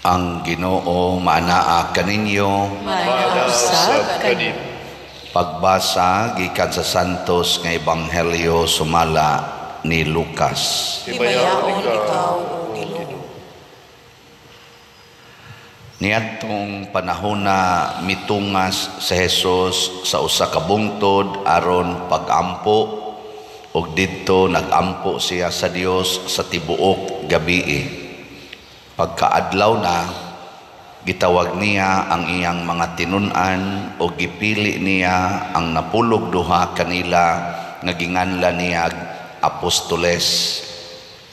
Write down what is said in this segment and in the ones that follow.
Ang Ginoo maanaa kaninyo. Mausab kanin. Pagbasa gikan sa santos nga ebanghelyo sumala ni Lucas. Himayaon ikaw, O Ginoo. Niadtong panahon na mitungas sa Hesus sa usa ka bungtod aron pagampo, ug didto nagampo siya sa Dios sa tibuok gabii. Pagkaadlaw na, gitawag niya ang iyang mga tinun-an o gipili niya ang napulog duha kanila nga ginganlan niya apostoles.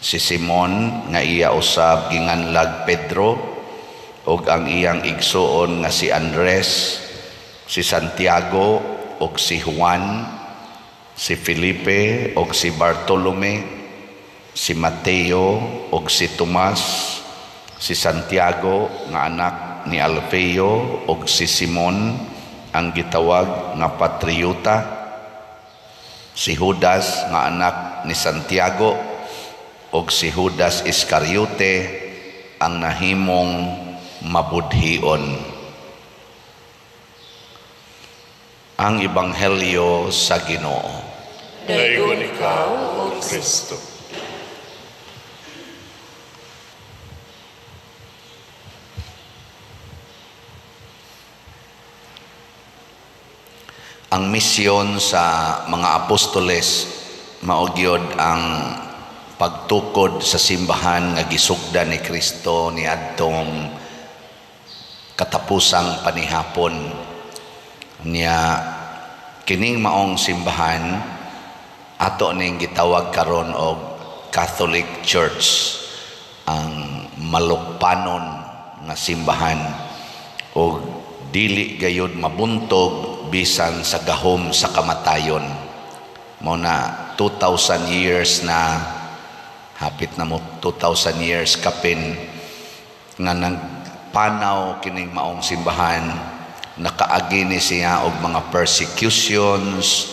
Si Simon nga iya usab ginganlag Pedro, ug ang iyang igsuon nga si Andres, si Santiago ug si Juan, si Felipe ug si Bartolome, si Mateo ug si Tomas, si Santiago nga anak ni Alfeo ug si Simon ang gitawag nga Patriota, si Judas nga anak ni Santiago ug si Judas Iscariote ang nahimong mabudhion. Ang Ebanghelyo sa Ginoo. Dayon ikaw, O Kristo. Ang misyon sa mga apostoles mao gyud ang pagtukod sa simbahan nga gisugdan ni Kristo niadtong katapusang panihapon niya. Kining maong simbahan ato ning gitawag karon og Catholic Church, ang malukpanon nga simbahan, og dili gayud mabuntog bisan sa gahom sa kamatayon. Mo na 2,000 years na, hapit na mo 2,000 years kapin nga nagpanaw kining maong simbahan. Nakaagi ni siya og mga persecutions,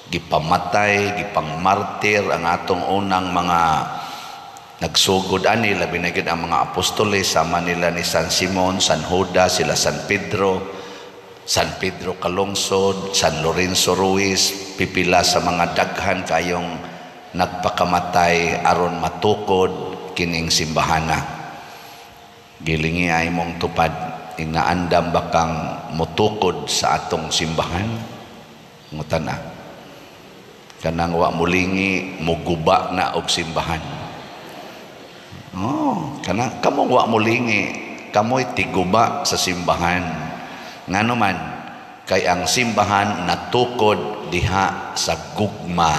gipamatay, gipangmartir ang atong unang mga nagsugod ani, labi na gid ang mga apostoles, sama nila ni San Simon, San Judas, sila San Pedro Calungsod, San Lorenzo Ruiz, pipila sa mga daghan kayong nagpakamatay aron matukod kining simbahana. Gilingi ay mong tupad, inaandam bakang mutukod sa atong simbahan. Ngutan na, kanang wa mulingi muguba na og simbahan. Kanang kamong wa mulingi, kamoy tiguba sa simbahan. Ngano man, kay ang simbahan natukod diha sa gugma,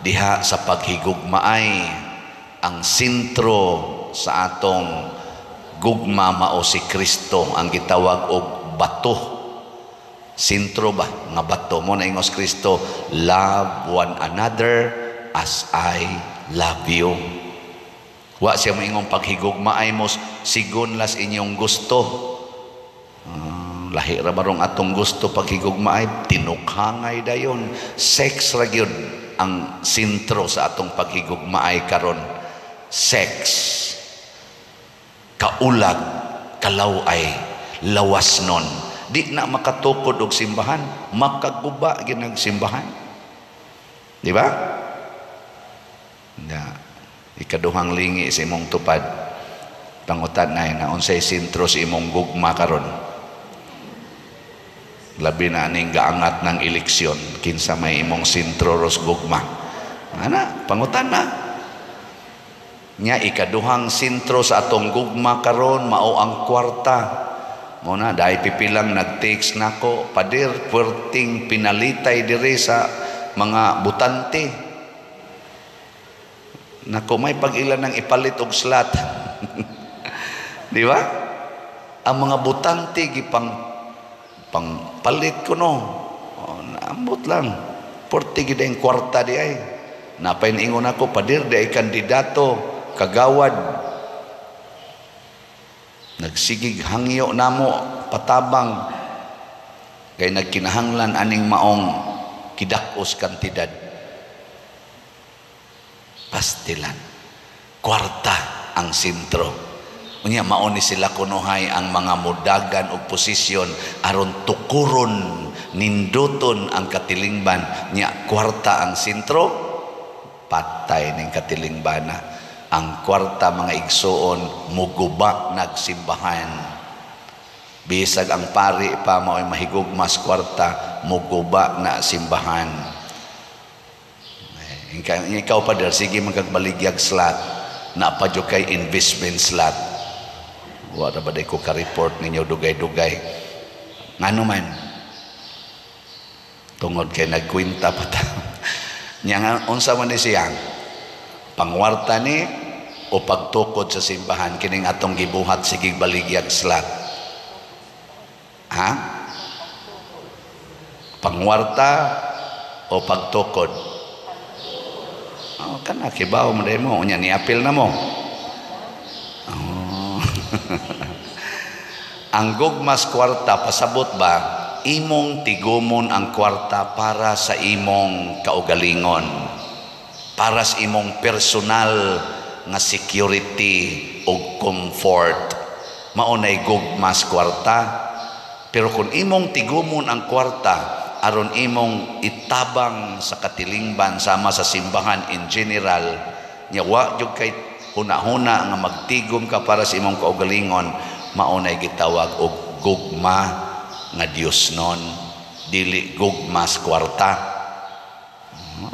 diha sa paghigugmaay. Ang sentro sa atong gugma mao si Kristo, ang gitawag og bato. Sentro ba nga bato mo na ingos Kristo, love one another as I love you. Wa siya moingong paghigugmaay mo sigon las inyong gusto. Lahi ra barong atong gusto paghigugmaay, tinukhangay dayon. Sex ra gyud ang sentro sa atong paghigugmaay karon. Sex, kaulag, kalaway, lawas nun. Di na makatukod og simbahan, makaguba ginag simbahan. Di ba? Ikaduhang lingi sa imong tupad, pangutan na unsay sentro sa imong gugma karon. Labi na aning gaangat ng eleksyon, kinsa may imong sentro ros gugma. Ana, pangutan na. Nya ikaduhang sentro sa atong gugma karon mao ang kwarta. Mo na dai pipilang nag-text nako, padir puerting pinalitay diri sa mga butante. Nako may pag-ilan ng ipalit og slot. Di ba? Ang mga butante pangpalit ko no. Naambot lang. Porti gid ang kwarta di ay. Napay ingon ako padir di ay kandidato kagawad. Nagsigig hangyo namo patabang kay nagkinahanglan aning maong kidakos kantidad. Pastilan. Kwarta ang sentro. Unya mao ni sila kunuhay ang mga mudagan og posisyon aron tukuron ninduton ang katilingban nya kwarta ang sentro, patay ning katilingbana. Ang kwarta mga igsoon muguba nagsimbahan. Bisag ang pari pa mao'y mahigugmas kwarta, muguba na simbahan. Ikaw pa der, sige magkagbaligyag slot, na pa dyo kay investment slot. Wala ba ko ka-report ninyo dugay-dugay. Ngano man, tungod kay nagkwinta pa ta. Nya unsa man ni siya, pangwarta ni o pagtukod sa simbahan, kining atong gibuhat sige baligyag slot. Ha? Pangwarta o pagtukod? Oh, kana kibaw mo demo, unya ni apil na mo. Ang gugmas kwarta pasabot ba imong tigumon ang kwarta para sa imong kaugalingon, para sa imong personal nga security o comfort, maunay gugmas kwarta. Pero kung imong tigumon ang kwarta aron imong itabang sa katilingban sama sa simbahan in general, nya wa jud kay huna-huna nga magtigom ka para sa imong kaugalingon, maunay gitawag og gugma nga Dios non, dili gugmas kwarta.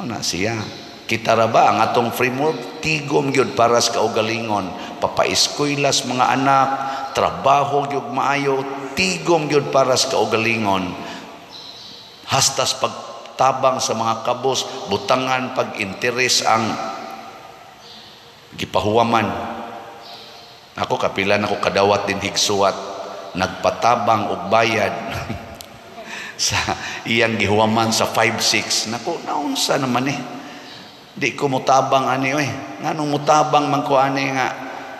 Na siya kita ra ba ang atong framework tigom gyud para sa kaugalingon, papaeskwela sa mga anak, trabaho gyud maayo, tigom gyud para sa kaugalingon, hastas pagtabang sa mga kabos, butangan pag-interes ang gipahuwaman. Ako kapilan ako kadawat din higsuwat, nagpatabang og bayad sa iyang gihuwaman sa 5-6. Nako, naunsa naman di ko mutabang ani nganong mutabang man ko ani nga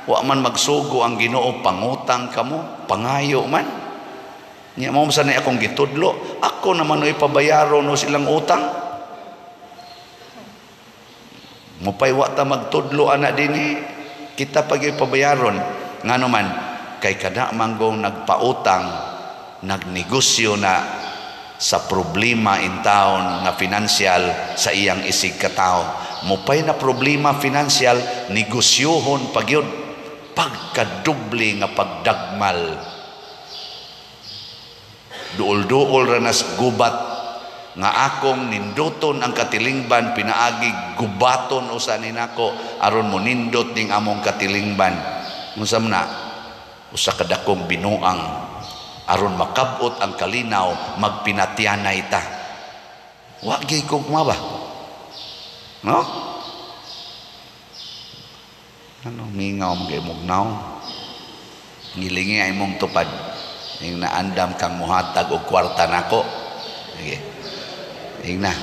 wa man magsugo ang Ginoo, pangutang kamo, pangayo man. Nya mao sa ni akong gitudlo, ako naman oy pabayaron no silang utang. Mupay wa ta magtudlo ana dinhi, kita pagay pabayaron. Ngano man kay kada manggong nagpautang, nagnegosyo na sa problema in town nga financial sa iyang isig katao. Mupay na problema financial, negosyohon pagyud, pagkadoble nga pagdagmal. Duol-duol ra nas gubat nga akong ninduton ang katilingban, pinaagi gubaton usa ni nako aron mo nindot ning among katilingban. Unsa man na usa ka dakong binuang aron makabot ang kalinaw, magpinatianay ta. Wa gyud gugma ba? No? Ano mingaw mga mugnaw? Ngilingi ay mong tupad. Ing naandam kang muhatag og kwarta nako. Sige. Ing na.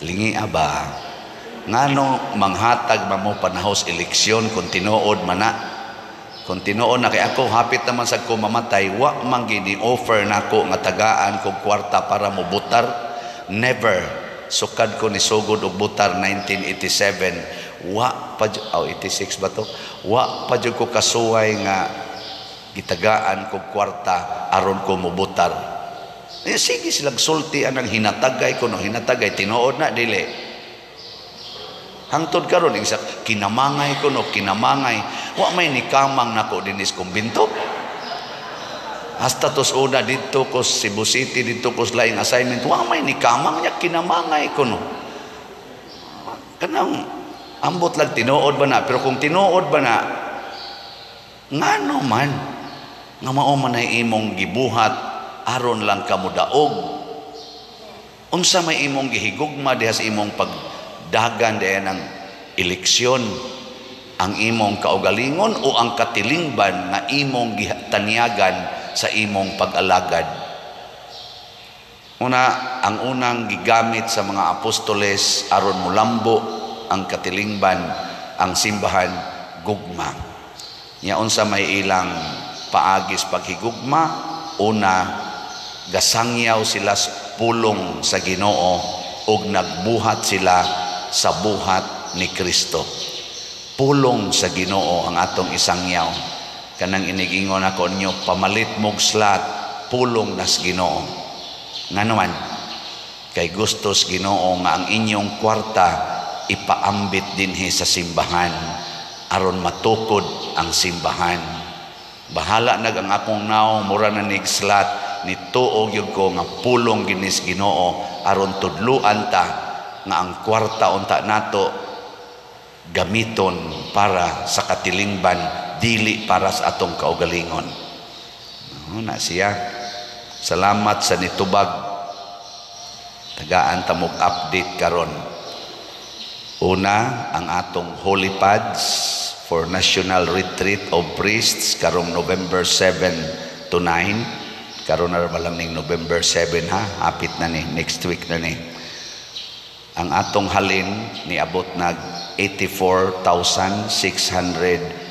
Lingi aba. Ngano manghatag man mo panahos eleksyon kung tinuod man na. Kung tinuod na kay ako hapit naman sa ko mamatay, wa man gini offer nako nga tagaan kog kwarta para mo butar. Never. Sukad ko ni sugod og butar 1987. Wa pa 86 ba to? Wa pa jud ko kasuway nga gitagaan kog kwarta aron ko mubutar. Sige silang sulti anang hinatagay ko no, hinatagay tinuod na dili. Hangtod karon isa kinamangay ko no, kinamangay. Wa may nikamang nako dinis kumbinto. Hasta tos una dito ko Cebu City, dito ko laing assignment, wa may nikamang nya kinamangay ko no. Kanang ambot lang tinuod ba na, pero kung tinuod ba na ngano man nga mao man ay imong gibuhat aron lang kamo daog, unsa may imong gihigugma diha sa imong pagdagan diha ng eleksyon, ang imong kaugalingon o ang katilingban nga imong gitanyagan sa imong pag-alagad. Una, ang unang gigamit sa mga apostoles aron mulambo ang katilingban, ang simbahan, gugma. Nya unsa may ilang paagis paghigugma, una, gasangyaw sila pulong sa Ginoo ug nagbuhat sila sa buhat ni Kristo. pulong sa Ginoo ang atong isangyaw. Kanang inigingon ako nyo, pamalit mog slot, pulong nas Ginoo. Nga naman, kay gustos Ginoo nga ang inyong kwarta ipaambit dinhi sa simbahan aron matukod ang simbahan. Bahala nag ang akong naong mura na nig slot, nituog yun ko nga pulong ginis Ginoo aron tudluan ta nga ang kwarta unta nato gamiton para sa katilingban, dili para sa atong kaugalingon. Na siya. Salamat sa nitubag. Tagaan ta mog update karon. Una, ang atong holy pads for National Retreat of Priests karong November 7 to 9. Karon na lang ning November 7 ha, hapit na ni, next week na ni. Ang atong halin niabot nag 84,654.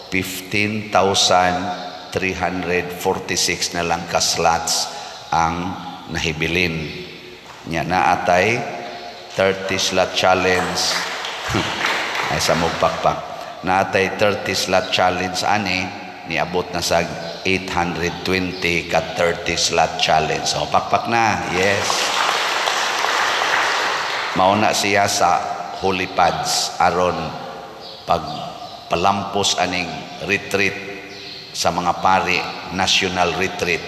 15,346 na lang ka slots ang nahibilin. Nya na atay 30 slot challenge. Ay sa mugpakpak. Na atay 30 slot challenge ani niabot na sa 820 ka 30 slot challenge. So pakpak na. Yes. Mauna siya sa holy pads aron pag palampos aning retreat sa mga pari, national retreat,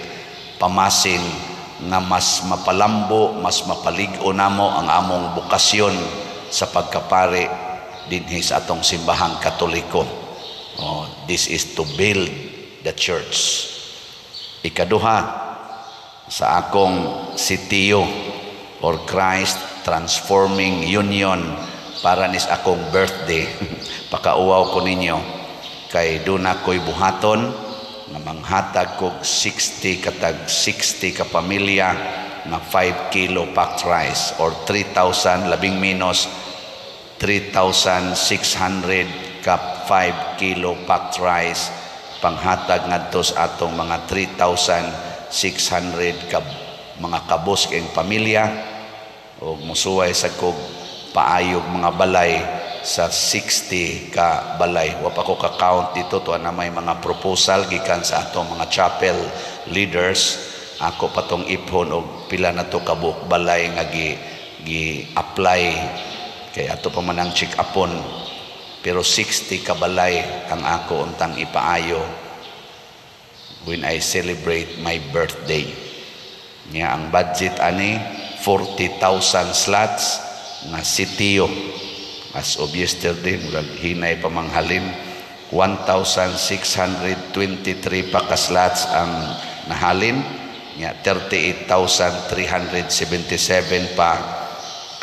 pamasin nga mas mapalambo, mas mapaligo namo ang among bukasyon sa pagkapari dinhi sa atong simbahang Katoliko. This is to build the church. Ikaduha, sa akong sitiyo or Christ Transforming Union para nis akong birthday. Pakauwaw ko ninyo kay duna ko'y buhaton na manghatag kog 60 ka pamilya na 5 kilo packed rice or 3,000 labing minus 3,600 ka 5 kilo packed rice panghatag ngadto sa atong mga 3,600 ka mga kabos kayong pamilya o musuway sa kog paayog mga balay sa 60 ka balay. Wa pa ko ka-count dito to na may mga proposal gikan sa atong mga chapel leaders. Ako patong iphon og pila na to kabuk balay nga gi-apply kay ato pa man ang check upon. Pero 60 ka balay ang ako untang ipaayo when I celebrate my birthday. Nya ang budget ani 40,000 slots nga sitiyo. As of yesterday, hinay pamanghalin, 1,623 pa ka slots ang nahalin, 38,377 pa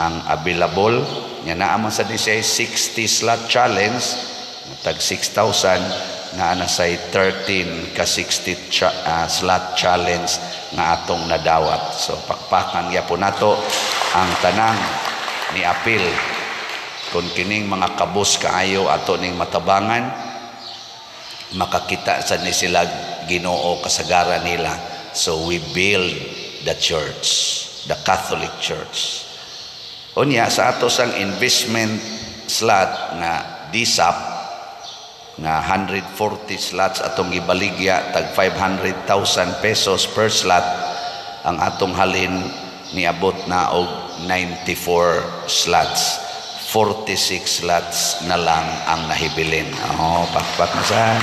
ang available. Naaman sa disay 60 slot challenge, tag 6,000, na anasay 13 ka 60 slot challenge nga atong nadawat. So pakpakan ya po nato ang tanang ni apil kung kining mga kabus kaayo ato ning matabangan makakita sa ni sila Ginoo kasagaran nila. So we build the church, the Catholic Church. Unya sa ato sang investment slot nga DSAP nga 140 slots atong gibaligya tag 500,000 pesos per slot, ang atong halin niabot na og 94 slots. 46 slots na lang ang nahibilin. Pakpak na saan.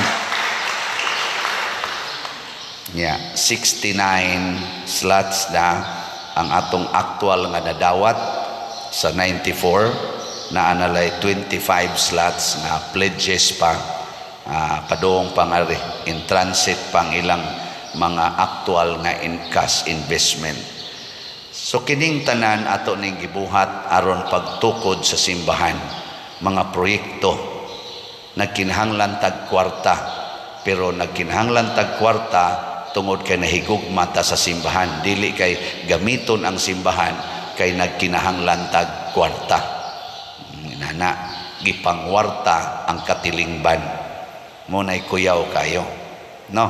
69 slots na ang atong actual nga nadawat sa 94, na analay 25 slots na pledges pa padong pangari in transit pang ilang mga actual nga in cash investment. So kining tanan ato ning gibuhat aron pagtukod sa simbahan, mga proyekto nagkinahanglan tag kwarta, pero nagkinahanglan tag kwarta tungod kay nahigugma ta sa simbahan, dili kay gamiton ang simbahan kay nagkinahanglan tag kwarta. Nana gipangwarta ang katilingban mo nay kuyaw kayo, no?